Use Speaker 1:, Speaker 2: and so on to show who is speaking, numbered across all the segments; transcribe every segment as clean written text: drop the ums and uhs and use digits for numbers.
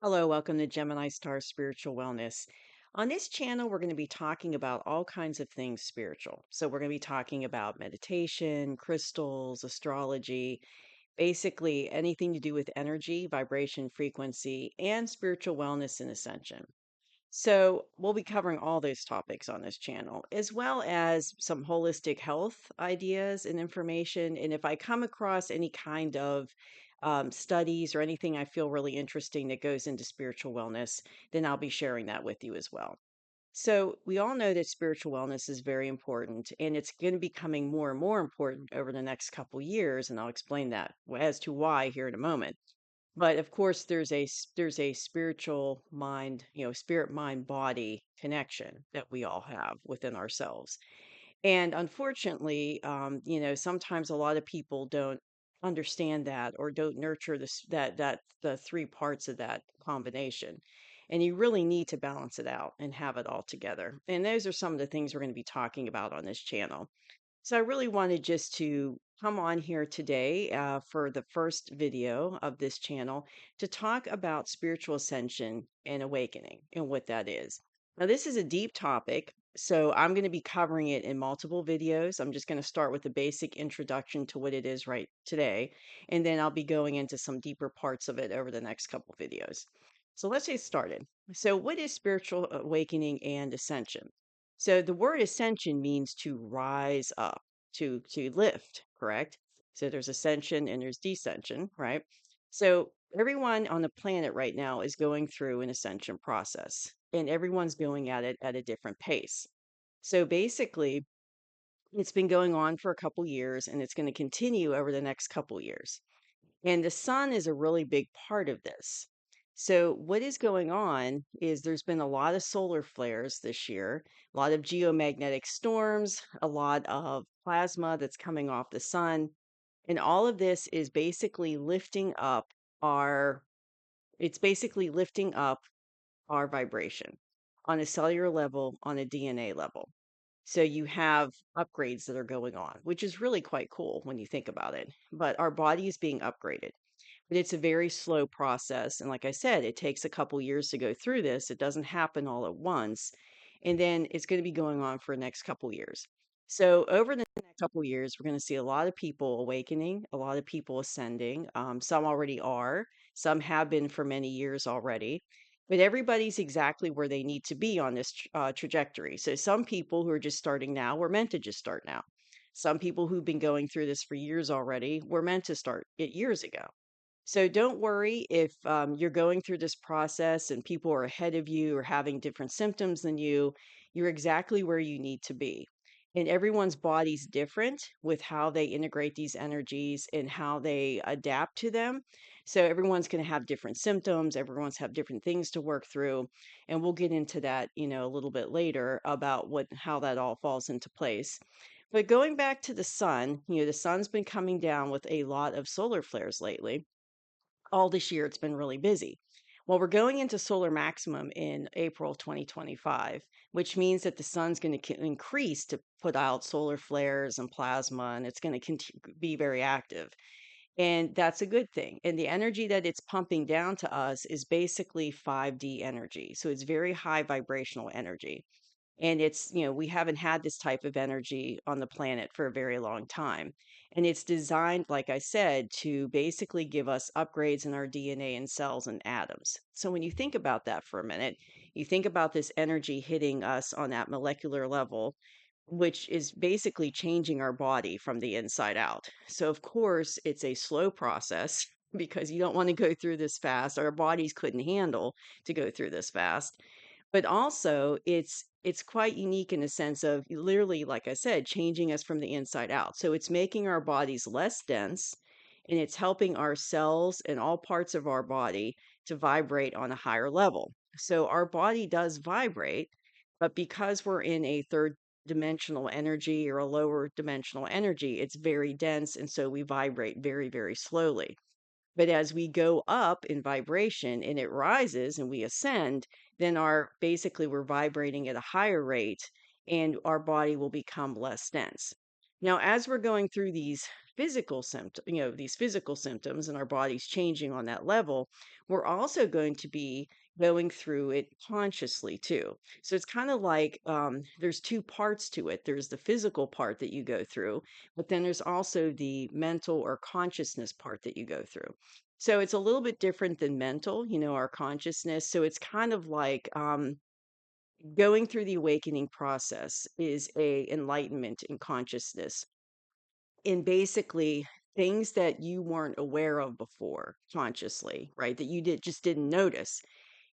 Speaker 1: Hello, welcome to Gemini Star Spiritual Wellness. On this channel, we're going to be talking about all kinds of things spiritual. So, we're going to be talking about meditation, crystals, astrology, basically anything to do with energy, vibration, frequency, and spiritual wellness and ascension. So, we'll be covering all those topics on this channel, as well as some holistic health ideas and information. And if I come across any kind of studies or anything I feel really interesting that goes into spiritual wellness, then I'll be sharing that with you as well. So, we all know that spiritual wellness is very important, and it's going to be becoming more and more important over the next couple years. And I'll explain that as to why here in a moment. But of course, there's a spiritual mind, spirit, mind, body connection that we all have within ourselves. And unfortunately, sometimes a lot of people don't understand that or don't nurture that the three parts of that combination. And you really need to balance it out and have it all together. And those are some of the things we're going to be talking about on this channel. So I really wanted just to come on here today for the first video of this channel to talk about spiritual ascension and awakening and what that is. Now, this is a deep topic, so I'm going to be covering it in multiple videos. I'm just going to start with a basic introduction to what it is right today, and then I'll be going into some deeper parts of it over the next couple videos. So let's get started. So, what is spiritual awakening and ascension? So the word ascension means to rise up, to lift, correct? So there's ascension and there's descension, right? So everyone on the planet right now is going through an ascension process, and everyone's going at it at a different pace. So basically, it's been going on for a couple years and it's going to continue over the next couple years. And the sun is a really big part of this. So, what is going on is there's been a lot of solar flares this year, a lot of geomagnetic storms, a lot of plasma that's coming off the sun. And all of this is basically lifting up our, it's basically lifting up our vibration on a cellular level, on a DNA level. So you have upgrades that are going on, which is really quite cool when you think about it. But our body is being upgraded. But it's a very slow process, and like I said, it takes a couple years to go through this. It doesn't happen all at once, and then it's going to be going on for the next couple years. So over the next couple years, we're going to see a lot of people awakening, a lot of people ascending. Some already are, some have been for many years already, but everybody's exactly where they need to be on this trajectory. So some people who are just starting now were meant to just start now. Some people who've been going through this for years already were meant to start it years ago. So don't worry if you're going through this process and people are ahead of you or having different symptoms than you. You're exactly where you need to be. And everyone's body's different with how they integrate these energies and how they adapt to them. So everyone's going to have different symptoms. Everyone's have different things to work through. And we'll get into that, a little bit later about how that all falls into place. But going back to the sun, the sun's been coming down with a lot of solar flares lately. All this year it's been really busy. Well, we're going into solar maximum in April 2025, which means that the sun's going to increase to put out solar flares and plasma, and it's going to be very active. And that's a good thing. And the energy that it's pumping down to us is basically 5D energy. So it's very high vibrational energy. And we haven't had this type of energy on the planet for a very long time. And it's designed, like I said, to basically give us upgrades in our DNA and cells and atoms. So when you think about that for a minute, you think about this energy hitting us on that molecular level, which is basically changing our body from the inside out. So, of course, it's a slow process because you don't want to go through this fast. Our bodies couldn't handle to go through this fast, but also it's quite unique in the sense of literally, like I said, changing us from the inside out. So it's making our bodies less dense and it's helping our cells and all parts of our body to vibrate on a higher level. So our body does vibrate, but because we're in a third dimensional energy or a lower dimensional energy, it's very dense. And so we vibrate very, very slowly. But as we go up in vibration and it rises and we ascend, then we're vibrating at a higher rate and our body will become less dense. Now, as we're going through these physical symptoms, these physical symptoms and our body's changing on that level, we're also going to be going through it consciously too. So it's kind of like there's two parts to it. There's the physical part that you go through, but then there's also the mental or consciousness part that you go through. So it's a little bit different than mental, our consciousness. So it's kind of like going through the awakening process is a enlightenment in consciousness in basically things that you weren't aware of before consciously, right? That you just didn't notice.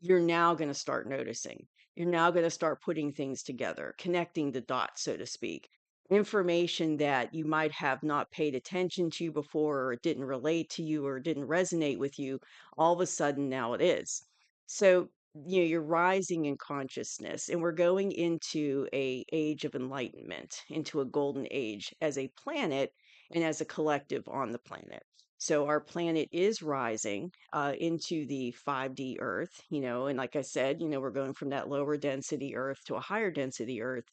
Speaker 1: You're now going to start noticing. You're now going to start putting things together, connecting the dots, so to speak. Information that you might have not paid attention to before, or it didn't relate to you, or didn't resonate with you, all of a sudden now it is. So, you're rising in consciousness, and we're going into a age of enlightenment, into a golden age as a planet and as a collective on the planet. So our planet is rising into the 5D Earth, and like I said, we're going from that lower density Earth to a higher density Earth.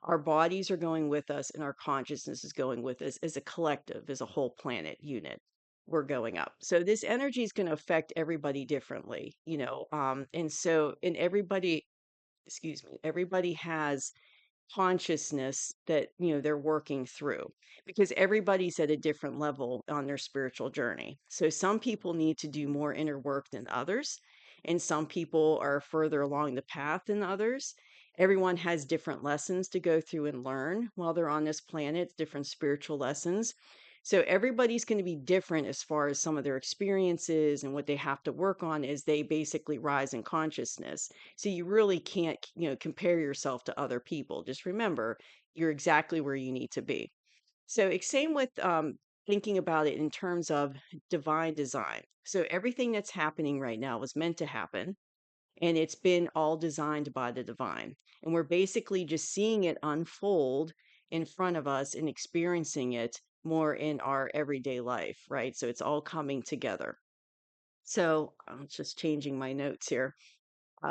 Speaker 1: Our bodies are going with us, and our consciousness is going with us as a collective, as a whole planet unit. We're going up. So this energy is going to affect everybody differently, and everybody, excuse me, everybody has consciousness that they're working through because everybody's at a different level on their spiritual journey. So some people need to do more inner work than others, and some people are further along the path than others. Everyone has different lessons to go through and learn while they're on this planet, different spiritual lessons. So everybody's going to be different as far as some of their experiences and what they have to work on as they basically rise in consciousness. So you really can't, compare yourself to other people. Just remember, you're exactly where you need to be. So it's same with thinking about it in terms of divine design. So everything that's happening right now was meant to happen, and it's been all designed by the divine. And we're basically just seeing it unfold in front of us and experiencing it more in our everyday life, right? So it's all coming together. So I'm just changing my notes here,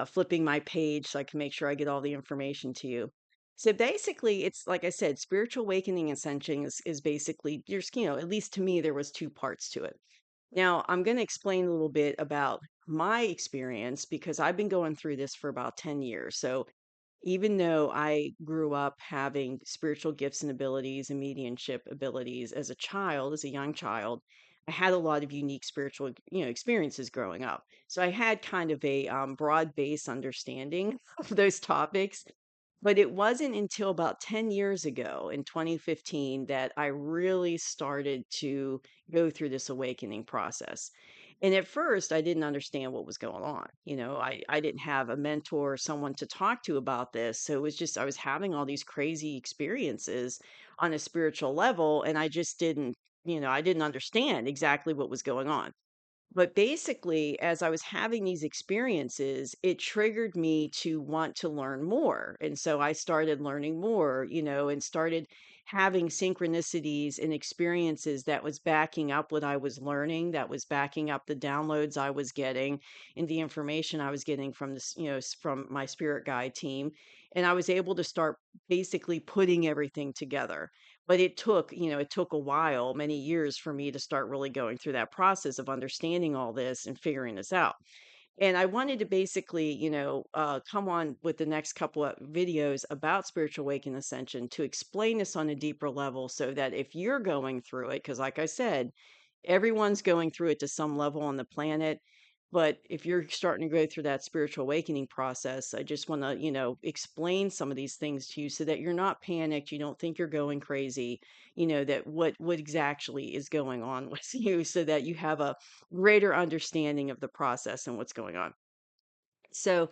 Speaker 1: flipping my page so I can make sure I get all the information to you. So basically, it's like I said, spiritual awakening ascension is basically there's, at least to me, there was two parts to it. Now, I'm going to explain a little bit about my experience because I've been going through this for about 10 years. So even though I grew up having spiritual gifts and abilities and mediumship abilities as a child, as a young child, I had a lot of unique spiritual, experiences growing up. So I had kind of a broad base understanding of those topics. But it wasn't until about 10 years ago in 2015 that I really started to go through this awakening process. And at first, I didn't understand what was going on. I didn't have a mentor or someone to talk to about this. So it was just, I was having all these crazy experiences on a spiritual level, and I just didn't, I didn't understand exactly what was going on. But basically, as I was having these experiences, it triggered me to want to learn more. And so I started learning more, and started having synchronicities and experiences that was backing up what I was learning, that was backing up the downloads I was getting and the information I was getting from this, from my spirit guide team. And I was able to start basically putting everything together. But it took a while, many years for me to start really going through that process of understanding all this and figuring this out. And I wanted to basically, come on with the next couple of videos about spiritual awakening ascension to explain this on a deeper level so that if you're going through it, because like I said, everyone's going through it to some level on the planet. But if you're starting to go through that spiritual awakening process, I just want to, explain some of these things to you so that you're not panicked. You don't think you're going crazy, that what exactly is going on with you so that you have a greater understanding of the process and what's going on. So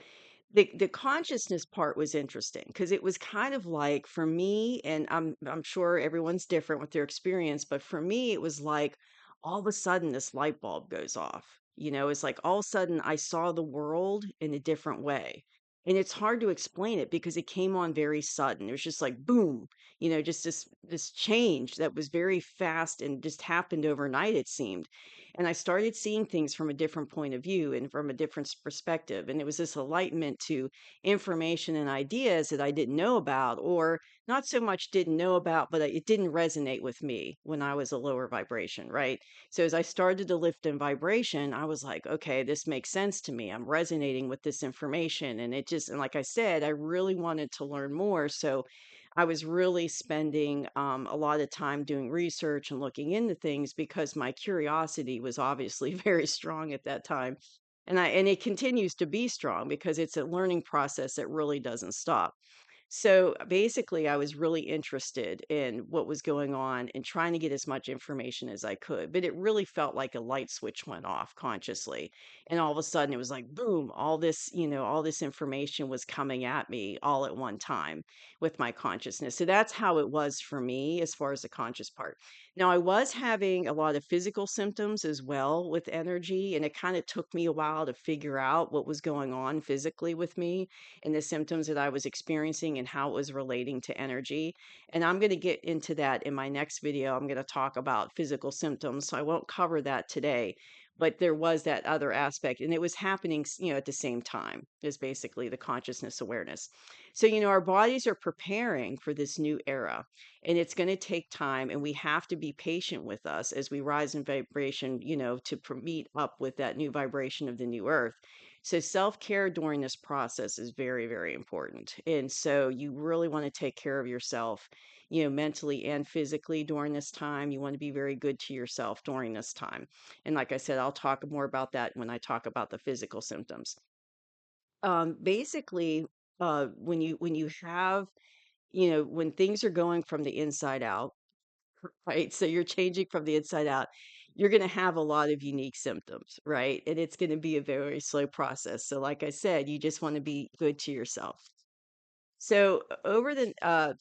Speaker 1: the consciousness part was interesting because it was kind of like for me, and I'm sure everyone's different with their experience, but for me, it was like all of a sudden this light bulb goes off. It's like all of a sudden I saw the world in a different way. And it's hard to explain it because it came on very sudden. It was just like boom, just this change that was very fast and just happened overnight, it seemed. And I started seeing things from a different point of view and from a different perspective. And it was this enlightenment to information and ideas that I didn't know about, or not so much didn't know about, but it didn't resonate with me when I was a lower vibration, right? So as I started to lift in vibration, I was like, okay, this makes sense to me. I'm resonating with this information. And it just, and like I said, I really wanted to learn more. So I was really spending a lot of time doing research and looking into things because my curiosity was obviously very strong at that time. And it continues to be strong because it's a learning process that really doesn't stop. So basically, I was really interested in what was going on and trying to get as much information as I could. But it really felt like a light switch went off consciously. And all of a sudden, it was like, boom, all this, all this information was coming at me all at one time with my consciousness. So that's how it was for me as far as the conscious part. Now, I was having a lot of physical symptoms as well with energy. And it kind of took me a while to figure out what was going on physically with me and the symptoms that I was experiencing and how it was relating to energy. And I'm going to get into that in my next video. I'm going to talk about physical symptoms. So I won't cover that today. But there was that other aspect, and it was happening, at the same time, is basically the consciousness awareness. So, our bodies are preparing for this new era, and it's going to take time, and we have to be patient with us as we rise in vibration, to meet up with that new vibration of the new earth. So self-care during this process is very, very important. And so you really want to take care of yourself, mentally and physically during this time. You want to be very good to yourself during this time. And like I said, I'll talk more about that when I talk about the physical symptoms. Basically, when you have, when things are going from the inside out, right? So you're changing from the inside out. You're going to have a lot of unique symptoms, right? And it's going to be a very slow process. So, like I said, you just want to be good to yourself. So, over the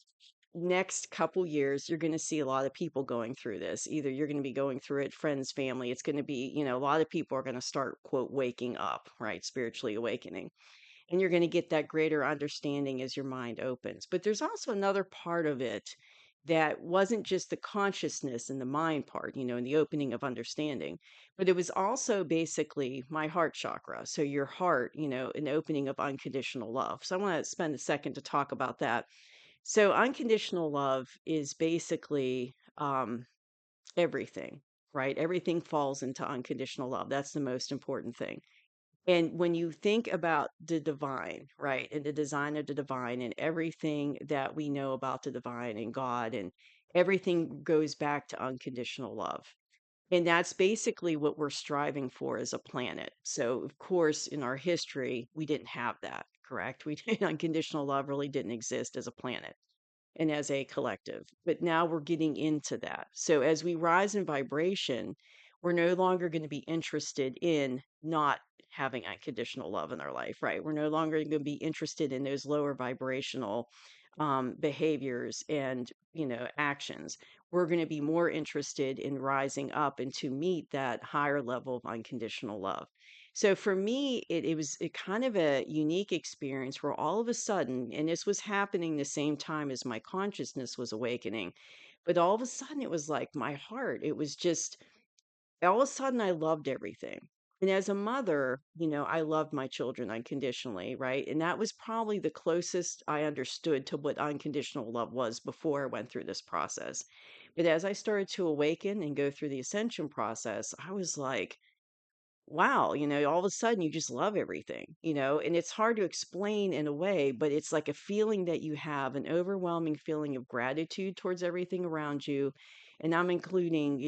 Speaker 1: next couple years, you're going to see a lot of people going through this. Either you're going to be going through it, friends, family. It's going to be, a lot of people are going to start, quote, waking up, right? Spiritually awakening, and you're going to get that greater understanding as your mind opens. But there's also another part of it that wasn't just the consciousness and the mind part, and the opening of understanding, but it was also basically my heart chakra. So your heart, an opening of unconditional love. So I want to spend a second to talk about that. So unconditional love is basically everything, right? Everything falls into unconditional love. That's the most important thing. And when you think about the divine, right, and the design of the divine and everything that we know about the divine and God, and everything goes back to unconditional love. And that's basically what we're striving for as a planet. So, of course, in our history, we didn't have that, correct? Unconditional love really didn't exist as a planet and as a collective. But now we're getting into that. So as we rise in vibration, we're no longer going to be interested in not having unconditional love in our life, right? We're no longer going to be interested in those lower vibrational behaviors and actions. We're going to be more interested in rising up and to meet that higher level of unconditional love. So for me, it was a kind of a unique experience where all of a sudden, and this was happening the same time as my consciousness was awakening, but all of a sudden it was like my heart, it was just all of a sudden I loved everything. And as a mother, I loved my children unconditionally, right? And that was probably the closest I understood to what unconditional love was before I went through this process. But as I started to awaken and go through the ascension process, I was like, wow, all of a sudden you just love everything, and it's hard to explain in a way, but it's like a feeling that you have, an overwhelming feeling of gratitude towards everything around you. And I'm including,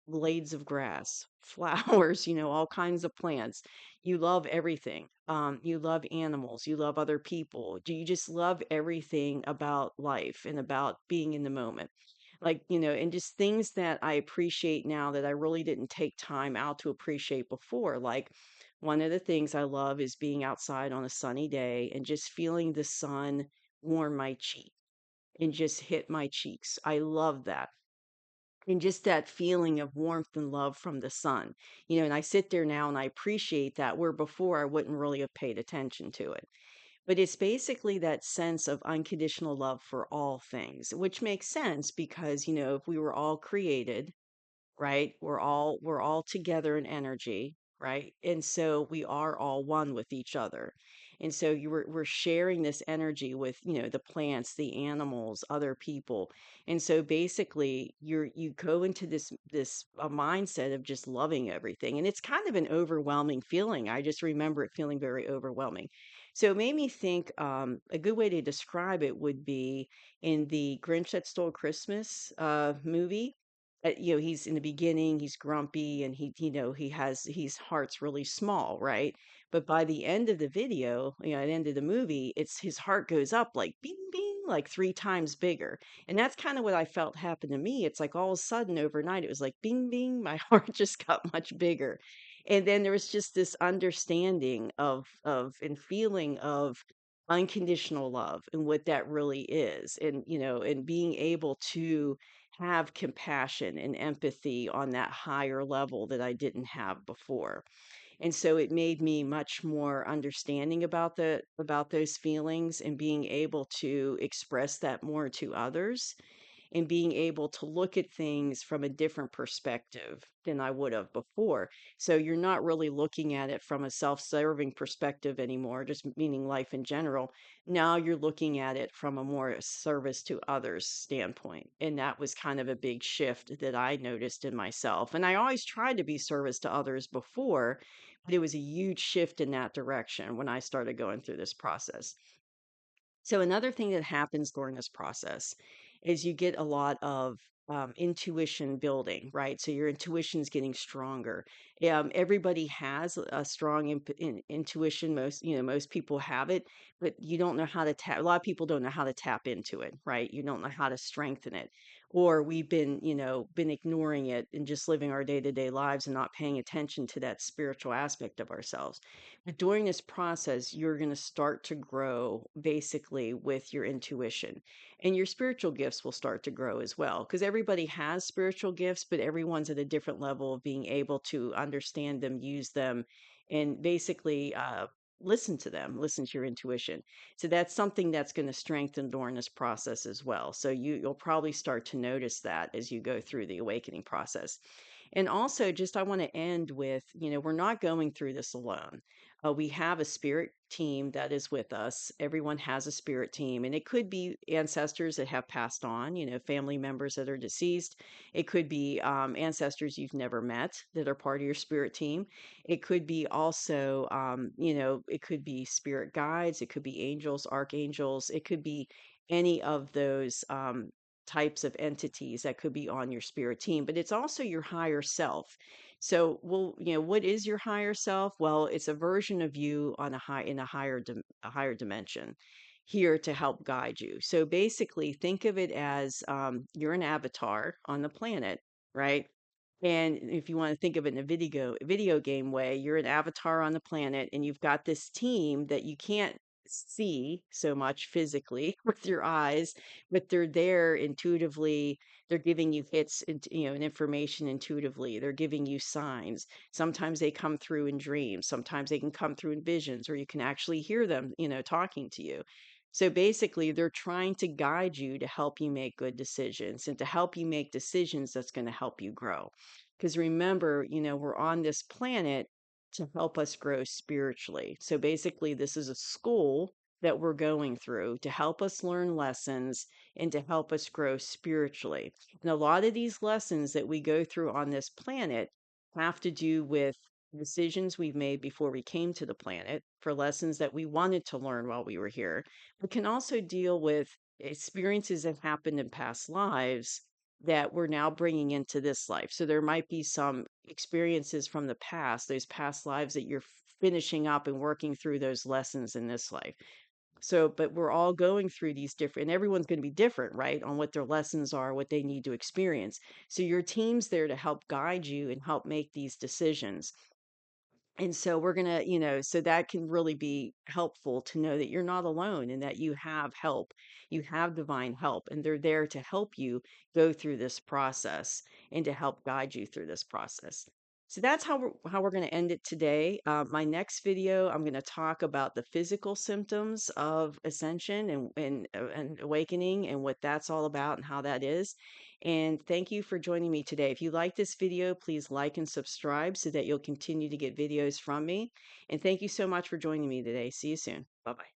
Speaker 1: blades of grass, flowers, all kinds of plants. You love everything. You love animals, you love other people. Do you just love everything about life and about being in the moment? Like, and just things that I appreciate now that I really didn't take time out to appreciate before. Like, one of the things I love is being outside on a sunny day and just feeling the sun warm my cheek and just hit my cheeks. I love that. And just that feeling of warmth and love from the sun, and I sit there now and I appreciate that, where before I wouldn't really have paid attention to it. But it's basically that sense of unconditional love for all things, which makes sense because, if we were all created right? We're all together in energy, right? And so we are all one with each other. And so we're sharing this energy with, the plants, the animals, other people. And so basically you go into this a mindset of just loving everything. And it's kind of an overwhelming feeling. I just remember it feeling very overwhelming. So it made me think a good way to describe it would be in the Grinch That Stole Christmas movie. He's in the beginning, he's grumpy, and his heart's really small, right? But by the end of the video, at the end of the movie, it's his heart goes up like bing bing, like three times bigger. And that's kind of what I felt happened to me. It's like all of a sudden overnight, it was like bing bing, my heart just got much bigger. And then there was just this understanding of and feeling of unconditional love and what that really is. And being able to have compassion and empathy on that higher level that I didn't have before. And so it made me much more understanding about those feelings and being able to express that more to others and being able to look at things from a different perspective than I would have before. So you're not really looking at it from a self-serving perspective anymore, just meaning life in general. Now you're looking at it from a more service to others standpoint. And that was kind of a big shift that I noticed in myself. And I always tried to be service to others before, but it was a huge shift in that direction when I started going through this process. So another thing that happens during this process is you get a lot of intuition building, right? So your intuition is getting stronger. Everybody has a strong intuition. Most people have it, but you don't know how to tap. A lot of people don't know how to tap into it, right? You don't know how to strengthen it, or we've been ignoring it and just living our day to day lives and not paying attention to that spiritual aspect of ourselves. But during this process, you're going to start to grow basically with your intuition, and your spiritual gifts will start to grow as well. Because everybody has spiritual gifts, but everyone's at a different level of being able to understand them, use them, and basically listen to them, listen to your intuition. So that's something that's going to strengthen during this process as well. So you'll probably start to notice that as you go through the awakening process. And also, just I want to end with, we're not going through this alone. We have a spirit team that is with us. Everyone has a spirit team, and it could be ancestors that have passed on, family members that are deceased. It could be ancestors you've never met that are part of your spirit team. It could be also, it could be spirit guides. It could be angels, archangels. It could be any of those types of entities that could be on your spirit team, but it's also your higher self. So, well, what is your higher self? Well, it's a version of you on a higher dimension here to help guide you. So basically, think of it as you're an avatar on the planet, right? And if you want to think of it in a video game way, you're an avatar on the planet, and you've got this team that you can't see so much physically with your eyes, but they're there intuitively. They're giving you hits and information intuitively. They're giving you signs. Sometimes they come through in dreams. Sometimes they can come through in visions, or you can actually hear them, talking to you. So basically, they're trying to guide you to help you make good decisions and to help you make decisions that's going to help you grow. Because remember, we're on this planet to help us grow spiritually. So basically, this is a school that we're going through to help us learn lessons and to help us grow spiritually. And a lot of these lessons that we go through on this planet have to do with decisions we've made before we came to the planet, for lessons that we wanted to learn while we were here, but can also deal with experiences that happened in past lives that we're now bringing into this life. So there might be some experiences from the past, those past lives that you're finishing up and working through those lessons in this life. So, but we're all going through these different, and everyone's going to be different, right, on what their lessons are, what they need to experience. So your team's there to help guide you and help make these decisions. And so we're going to, so that can really be helpful to know that you're not alone and that you have help. You have divine help, and they're there to help you go through this process and to help guide you through this process. So that's how we're going to end it today. My next video, I'm going to talk about the physical symptoms of ascension and awakening and what that's all about and how that is. And thank you for joining me today. If you like this video, please like and subscribe so that you'll continue to get videos from me. And thank you so much for joining me today. See you soon. Bye bye.